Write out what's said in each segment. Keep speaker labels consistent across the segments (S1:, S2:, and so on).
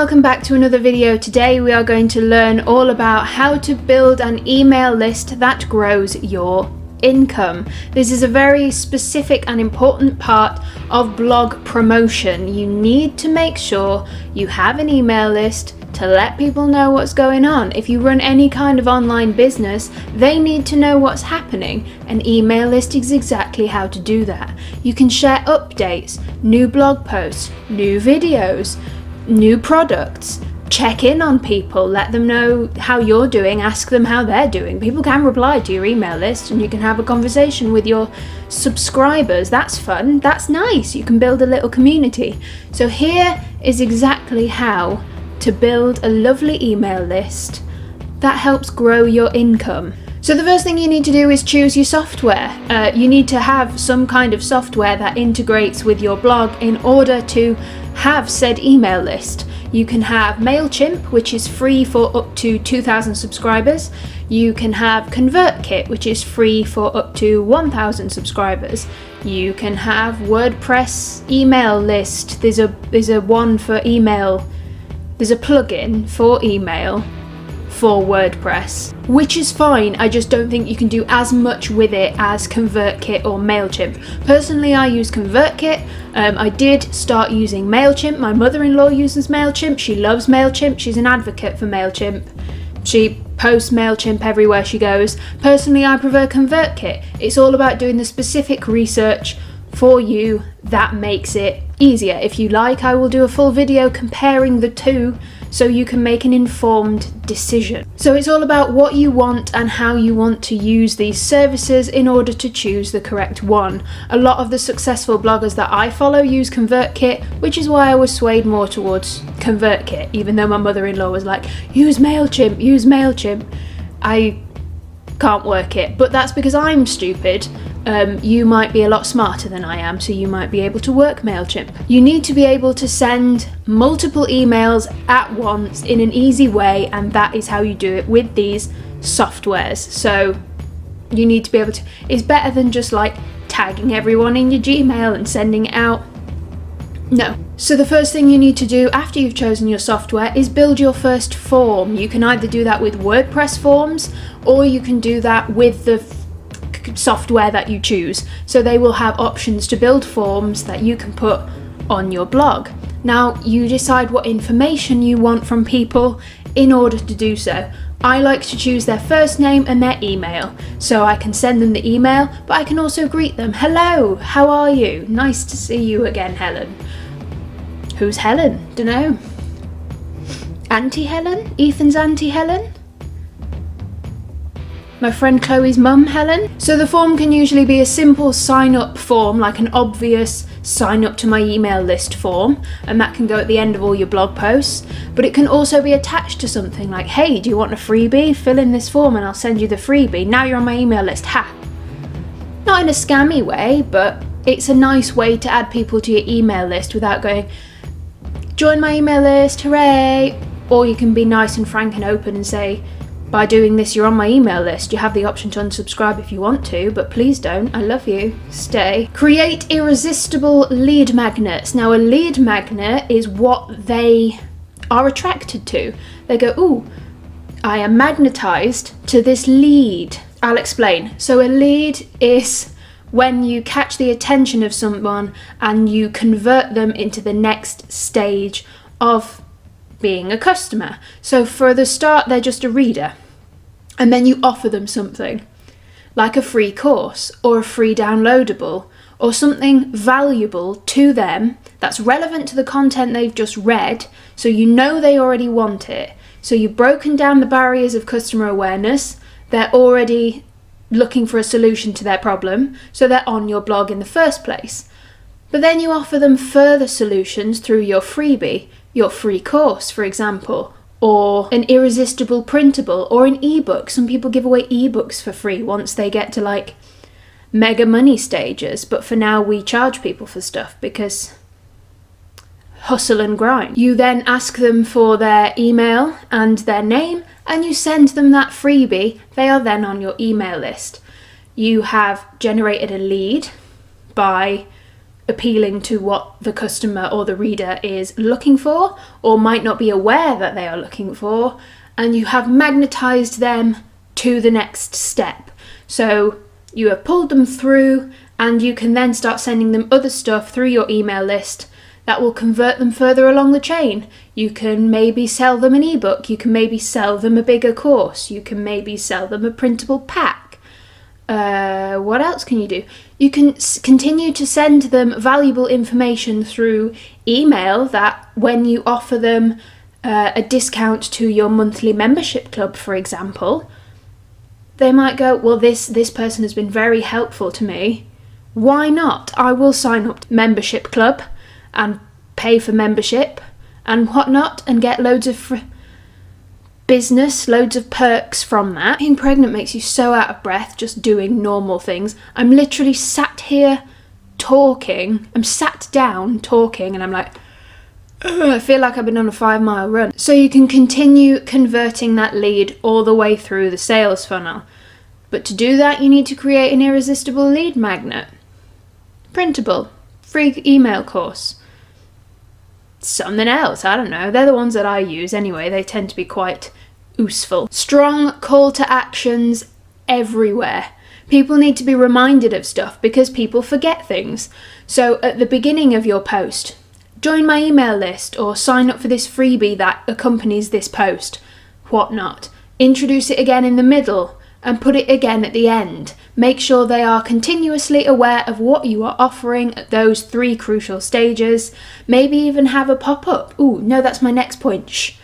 S1: welcome back to another video. Today we are going to learn all about how to build an email list that grows your income. This is a very specific and important part of blog promotion. You need to make sure you have an email list to let people know what's going on. If you run any kind of online business, they need to know what's happening. An email list is exactly how to do that. You can share updates, new blog posts, new videos, new products, check in on people, let them know how you're doing, ask them how they're doing. People can reply to your email list and you can have a conversation with your subscribers. That's fun, that's nice. You can build a little community. So here is exactly how to build a lovely email list that helps grow your income. So the first thing you need to do is choose your software. You need to have some kind of software that integrates with your blog in order to have said email list. You can have MailChimp, which is free for up to 2,000 subscribers. You can have ConvertKit, which is free for up to 1,000 subscribers. You can have WordPress email list. There's a one for email. There's a plugin for email for WordPress, which is fine. I just don't think you can do as much with it as ConvertKit or MailChimp. Personally, I use ConvertKit. I did start using MailChimp. My mother-in-law uses MailChimp. She loves MailChimp. She's an advocate for MailChimp. She posts MailChimp everywhere she goes. Personally, I prefer ConvertKit. It's all about doing the specific research for you that makes it easier. If you like, I will do a full video comparing the two so you can make an informed decision. So it's all about what you want and how you want to use these services in order to choose the correct one. A lot of the successful bloggers that I follow use ConvertKit, which is why I was swayed more towards ConvertKit, even though my mother-in-law was like, use MailChimp, use MailChimp. I can't work it, but that's because I'm stupid. You might be a lot smarter than I am, so you might be able to work MailChimp. You need to be able to send multiple emails at once in an easy way, and that is how you do it with these softwares. So you need to be able to, it's better than just like tagging everyone in your Gmail and sending it out. No. So the first thing you need to do after you've chosen your software is build your first form. You can either do that with WordPress forms, or you can do that with the software that you choose. So they will have options to build forms that you can put on your blog. Now you decide what information you want from people in order to do so. I like to choose their first name and their email, so I can send them the email, but I can also greet them. Hello, how are you? Nice to see you again, Helen. Who's Helen? Dunno. Auntie Helen? Ethan's Auntie Helen? My friend Chloe's mum, Helen. So the form can usually be a simple sign-up form, like an obvious sign up to my email list form, and that can go at the end of all your blog posts. But it can also be attached to something like, hey, do you want a freebie? Fill in this form and I'll send you the freebie. Now you're on my email list, ha! Not in a scammy way, but it's a nice way to add people to your email list without going, join my email list, hooray! Or you can be nice and frank and open and say, by doing this, you're on my email list. You have the option to unsubscribe if you want to, but please don't. I love you. Stay. Create irresistible lead magnets. Now, a lead magnet is what they are attracted to. They go, ooh, I am magnetized to this lead. I'll explain. So a lead is when you catch the attention of someone and you convert them into the next stage of being a customer. So for the start, they're just a reader. And then you offer them something, like a free course or a free downloadable or something valuable to them that's relevant to the content they've just read, so you know they already want it. So you've broken down the barriers of customer awareness. They're already looking for a solution to their problem, so they're on your blog in the first place. But then you offer them further solutions through your freebie, your free course, for example, or an irresistible printable, or an ebook. Some people give away ebooks for free once they get to like mega money stages, but for now we charge people for stuff because hustle and grind. You then ask them for their email and their name, and you send them that freebie. They are then on your email list. You have generated a lead by appealing to what the customer or the reader is looking for, or might not be aware that they are looking for, and you have magnetized them to the next step. So you have pulled them through, and you can then start sending them other stuff through your email list that will convert them further along the chain. You can maybe sell them an ebook, you can maybe sell them a bigger course, you can maybe sell them a printable pack. What else can you do? You can continue to send them valuable information through email, that when you offer them a discount to your monthly membership club, for example, they might go, well, this person has been very helpful to me. Why not? I will sign up to membership club and pay for membership and whatnot and get loads of business, loads of perks from that. Being pregnant makes you so out of breath just doing normal things. I'm literally sat here talking. I'm sat down talking and I'm like, I feel like I've been on a 5-mile run. So you can continue converting that lead all the way through the sales funnel. But to do that, you need to create an irresistible lead magnet. Printable, free email course. Something else, I don't know. They're the ones that I use anyway. They tend to be quite useful. Strong call to actions everywhere. People need to be reminded of stuff because people forget things. So at the beginning of your post, join my email list or sign up for this freebie that accompanies this post, whatnot. Introduce it again in the middle and put it again at the end. Make sure they are continuously aware of what you are offering at those 3 crucial stages. Maybe even have a pop-up. Ooh, no, that's my next point. Shh.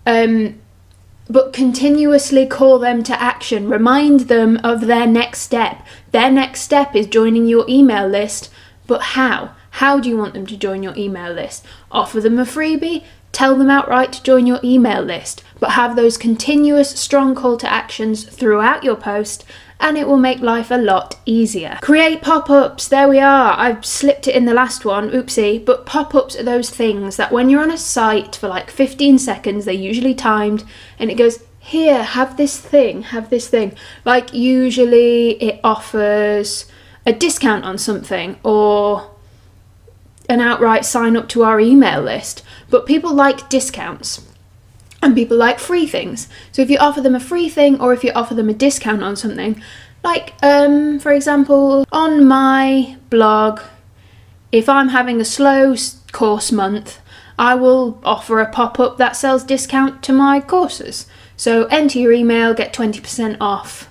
S1: But continuously call them to action. Remind them of their next step. Their next step is joining your email list. But how? How do you want them to join your email list? Offer them a freebie? Tell them outright to join your email list, but have those continuous strong call to actions throughout your post, and it will make life a lot easier. Create pop-ups. There we are. I've slipped it in the last one, oopsie, but pop-ups are those things that when you're on a site for like 15 seconds, they're usually timed, and it goes, here, have this thing. Like usually it offers a discount on something or an outright sign up to our email list. But people like discounts and people like free things. So if you offer them a free thing or if you offer them a discount on something, like for example, on my blog, if I'm having a slow course month, I will offer a pop-up that sells discount to my courses. So enter your email, get 20% off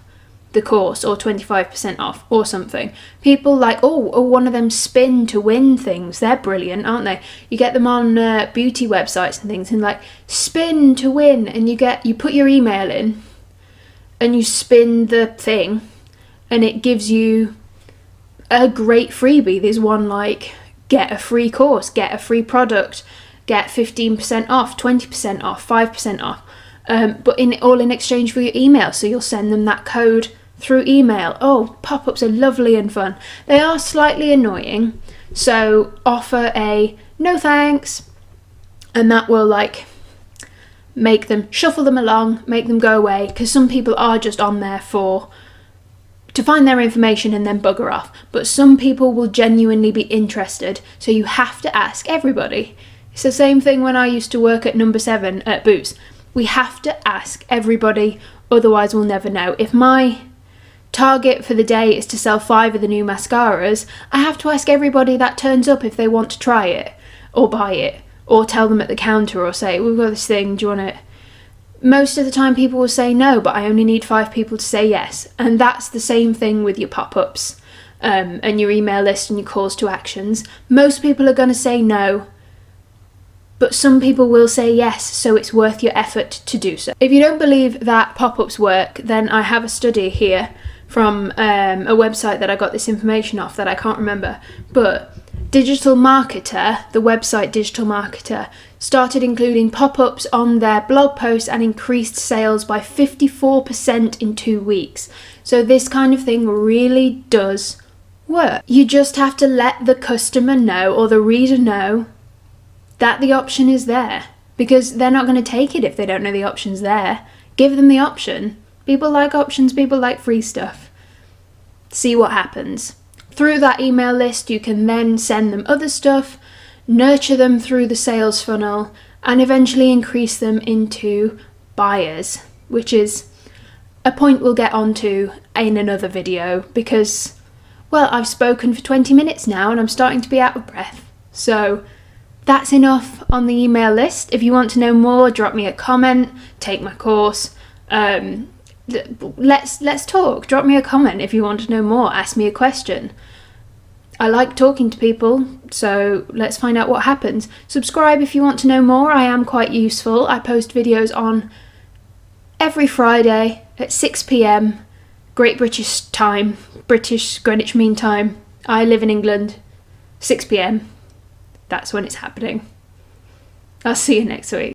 S1: the course or 25% off or something. People like, oh, one of them spin to win things. They're brilliant, aren't they? You get them on beauty websites and things, and like spin to win, and you put your email in and you spin the thing and it gives you a great freebie. There's one like get a free course, get a free product, get 15% off, 20% off, 5% off. But all in exchange for your email. So you'll send them that code through email. Oh, pop-ups are lovely and fun. They are slightly annoying. So offer a no thanks, and that will like make them shuffle them along, make them go away, because some people are just on there to find their information and then bugger off. But some people will genuinely be interested. So you have to ask everybody. It's the same thing when I used to work at number 7 at Boots. We have to ask everybody, otherwise we'll never know. If my target for the day is to sell 5 of the new mascaras, I have to ask everybody that turns up if they want to try it or buy it, or tell them at the counter or say, we've got this thing, do you want it? Most of the time people will say no, but I only need 5 people to say yes. And that's the same thing with your pop-ups and your email list and your calls to actions. Most people are going to say no, but some people will say yes, so it's worth your effort to do so. If you don't believe that pop-ups work, then I have a study here from a website that I got this information off that I can't remember. But Digital Marketer, the website Digital Marketer, started including pop-ups on their blog posts and increased sales by 54% in 2 weeks. So this kind of thing really does work. You just have to let the customer know or the reader know that the option is there, because they're not going to take it if they don't know the option's there. Give them the option. People like options, people like free stuff. See what happens. Through that email list, you can then send them other stuff, nurture them through the sales funnel, and eventually increase them into buyers, which is a point we'll get onto in another video because, well, I've spoken for 20 minutes now and I'm starting to be out of breath. So that's enough on the email list. If you want to know more, drop me a comment, take my course. Let's talk. Drop me a comment if you want to know more. Ask me a question. I like talking to people, so let's find out what happens. Subscribe if you want to know more. I am quite useful. I post videos on every Friday at 6 p.m. Great British time, British Greenwich Mean Time. I live in England. 6 p.m. That's when it's happening. I'll see you next week.